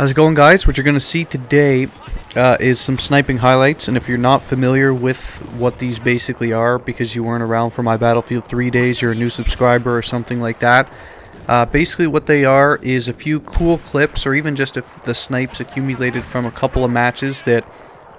How's it going, guys? What you're going to see today is some sniping highlights, and if you're not familiar with what these basically are because you weren't around for my Battlefield 3 days, you're a new subscriber or something like that, basically what they are is a few cool clips, or even just the snipes accumulated from a couple of matches that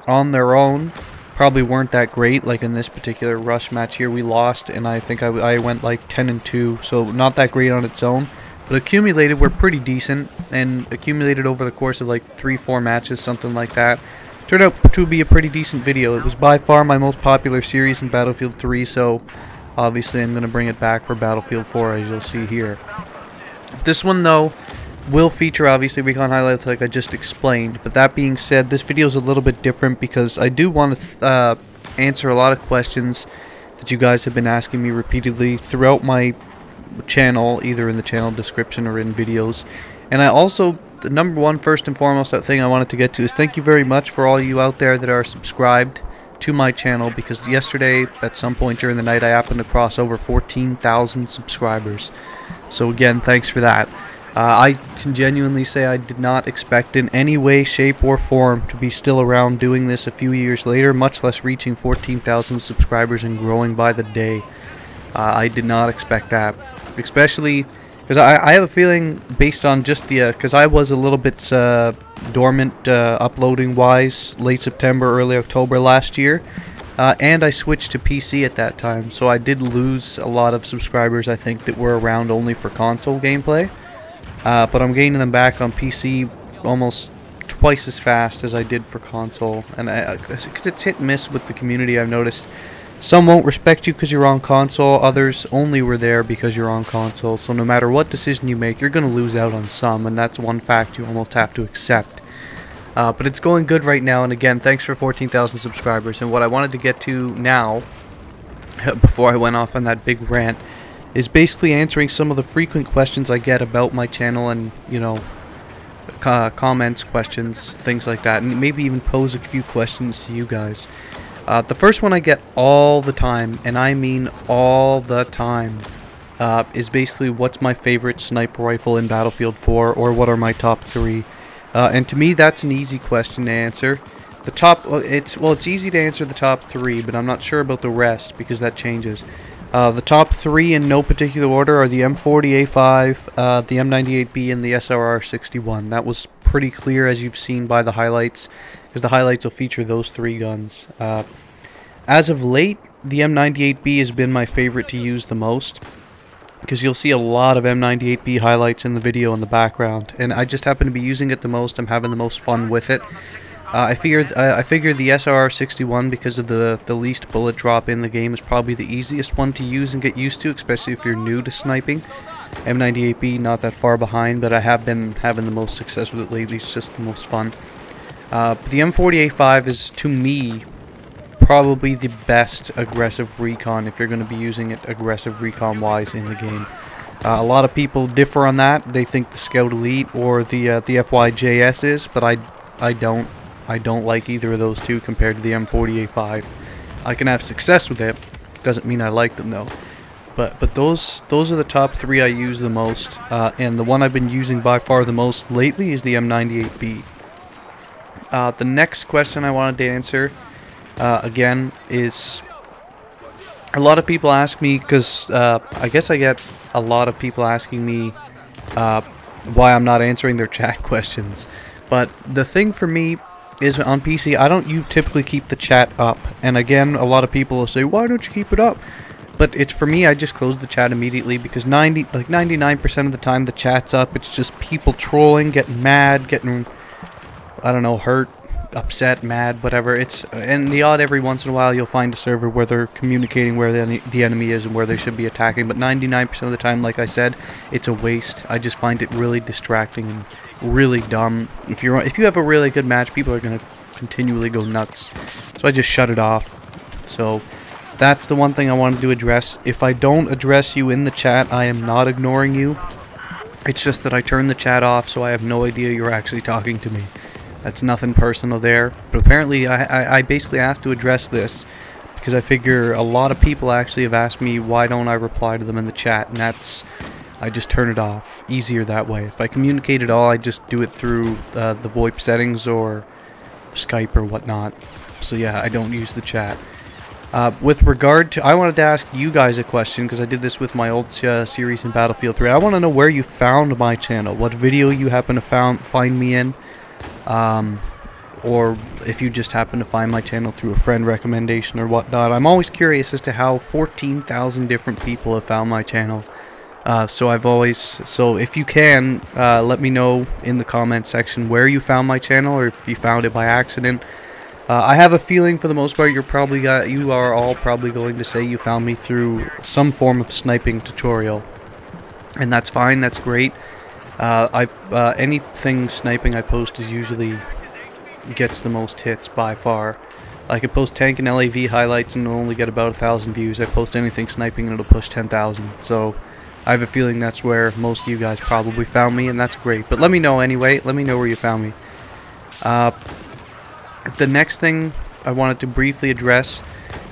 on their own probably weren't that great. Like in this particular rush match here, we lost, and I think I went like 10-2, so not that great on its own. But accumulated, we're pretty decent, and accumulated over the course of like 3-4 matches, something like that. Turned out to be a pretty decent video. It was by far my most popular series in Battlefield 3, so obviously I'm going to bring it back for Battlefield 4, as you'll see here. This one, though, will feature obviously recon highlights like I just explained, but that being said, this video is a little bit different because I do want to answer a lot of questions that you guys have been asking me repeatedly throughout my channel, either in the channel description or in videos. And I also, the number one, first and foremost, thing I wanted to get to is thank you very much for all you out there that are subscribed to my channel, because yesterday at some point during the night I happened to cross over 14,000 subscribers. So again, thanks for that. I can genuinely say I did not expect in any way, shape, or form to be still around doing this a few years later, much less reaching 14,000 subscribers and growing by the day. I did not expect that, especially because I have a feeling, based on just the because I was a little bit dormant uploading wise late September, early October last year, and I switched to PC at that time, so I did lose a lot of subscribers, I think, that were around only for console gameplay, but I'm gaining them back on PC almost twice as fast as I did for console. And because it's hit and miss with the community, I've noticed some won't respect you because you're on console, others only were there because you're on console. So no matter what decision you make, you're going to lose out on some, and that's one fact you almost have to accept. But it's going good right now, and again, thanks for 14,000 subscribers. And what I wanted to get to now, before I went off on that big rant, is basically answering some of the frequent questions I get about my channel, and, you know, comments, questions, things like that, and maybe even pose a few questions to you guys. The first one I get all the time, and I mean all the time, is basically what's my favorite sniper rifle in Battlefield 4, or what are my top 3. And to me, that's an easy question to answer. The top, it's easy to answer the top 3, but I'm not sure about the rest because that changes. The top 3 in no particular order are the M40A5, the M98B, and the SRR61. That was pretty clear, as you've seen by the highlights, because the highlights will feature those 3 guns. As of late, the M98B has been my favorite to use the most, because you'll see a lot of M98B highlights in the video in the background, and I just happen to be using it the most. I'm having the most fun with it. I figured the SRR61, because of the least bullet drop in the game, is probably the easiest one to use and get used to, especially if you're new to sniping. M98B, not that far behind, but I have been having the most success with it lately. It's just the most fun. But the M40A5 is, to me, probably the best aggressive recon if you're going to be using it aggressive recon-wise in the game. A lot of people differ on that. They think the Scout Elite or the FYJS is, but I don't. I don't like either of those two compared to the M40A5. I can have success with it. Doesn't mean I like them though. But those are the top 3 I use the most, and the one I've been using by far the most lately is the M98B. The next question I wanted to answer, again, is a lot of people ask me, because I guess I get a lot of people asking me why I'm not answering their chat questions. But the thing for me is, on PC, I don't typically keep the chat up. And again, a lot of people will say, why don't you keep it up? But it's, for me, I just close the chat immediately, because 99% of the time the chat's up. It's just people trolling, getting mad, getting, I don't know, hurt, upset, mad, whatever. And the odd every once in a while you'll find a server where they're communicating where the enemy is and where they should be attacking. But 99% of the time, like I said, it's a waste. I just find it really distracting and really dumb. If you have a really good match, people are going to continually go nuts. So I just shut it off. So that's the one thing I wanted to address. If I don't address you in the chat, I am not ignoring you. It's just that I turn the chat off, so I have no idea you're actually talking to me. That's nothing personal there. But apparently I basically have to address this, because I figure a lot of people actually have asked me why don't I reply to them in the chat, and that's I just turn it off. Easier that way. If I communicate at all, I just do it through the VoIP settings or Skype or whatnot. So yeah, I don't use the chat. With regard to, I wanted to ask you guys a question, because I did this with my old series in Battlefield 3. I want to know where you found my channel, what video you happen to find me in, or if you just happen to find my channel through a friend recommendation or whatnot. I'm always curious as to how 14,000 different people have found my channel. So if you can, let me know in the comment section where you found my channel, or if you found it by accident. I have a feeling, for the most part, you are all probably going to say you found me through some form of sniping tutorial, and that's fine. That's great. Anything sniping I post is usually gets the most hits by far. I could post tank and LAV highlights and it'll only get about 1,000 views. I post anything sniping and it'll push 10,000. So I have a feeling that's where most of you guys probably found me, and that's great. But let me know anyway. Let me know where you found me. The next thing I wanted to briefly address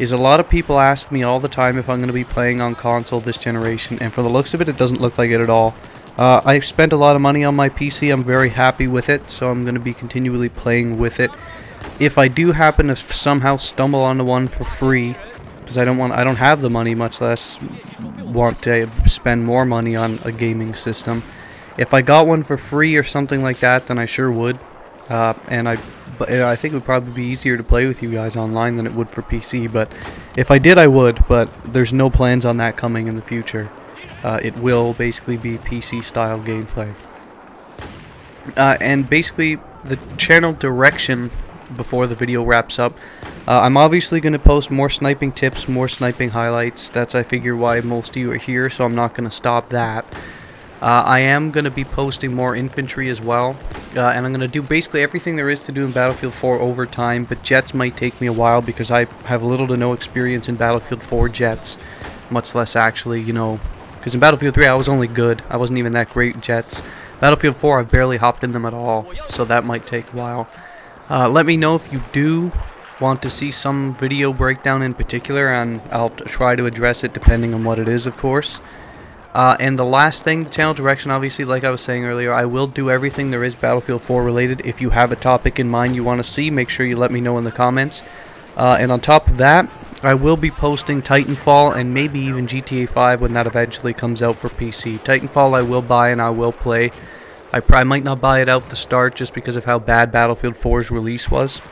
is a lot of people ask me all the time if I'm going to be playing on console this generation, and for the looks of it, it doesn't look like it at all. I've spent a lot of money on my PC. I'm very happy with it, so I'm going to be continually playing with it. If I do happen to somehow stumble onto one for free, because I don't have the money, much less want to spend more money on a gaming system. If I got one for free or something like that, then I sure would. But I think it would probably be easier to play with you guys online than it would for PC. But if I did, I would. But there's no plans on that coming in the future. It will basically be PC style gameplay. And basically, the channel direction before the video wraps up. I'm obviously going to post more sniping tips, more sniping highlights. That's, I figure, why most of you are here, so I'm not going to stop that. I am going to be posting more infantry as well, and I'm going to do basically everything there is to do in Battlefield 4 over time, but jets might take me a while because I have little to no experience in Battlefield 4 jets, much less actually, you know, because in Battlefield 3 I was only good. I wasn't even that great in jets. Battlefield 4 I've barely hopped in them at all, so that might take a while. Let me know if you do want to see some video breakdown in particular, and I'll try to address it depending on what it is, of course. And the last thing, the channel direction, obviously, like I was saying earlier, I will do everything there is Battlefield 4 related. If you have a topic in mind you want to see, make sure you let me know in the comments. And on top of that, I will be posting Titanfall and maybe even GTA 5 when that eventually comes out for PC. Titanfall I will buy and I will play. I might not buy it out the start just because of how bad Battlefield 4's release was,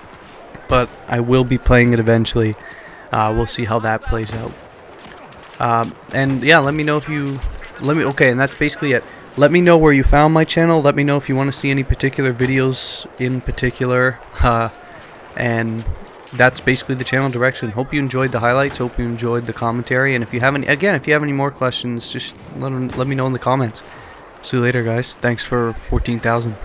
but I will be playing it eventually. We'll see how that plays out. And yeah, let me know if you okay, and that's basically it. Let me know where you found my channel. Let me know if you want to see any particular videos in particular, and that's basically the channel direction. Hope you enjoyed the highlights. Hope you enjoyed the commentary. And if you have any more questions, just let me know in the comments. See you later, guys. Thanks for 14,000.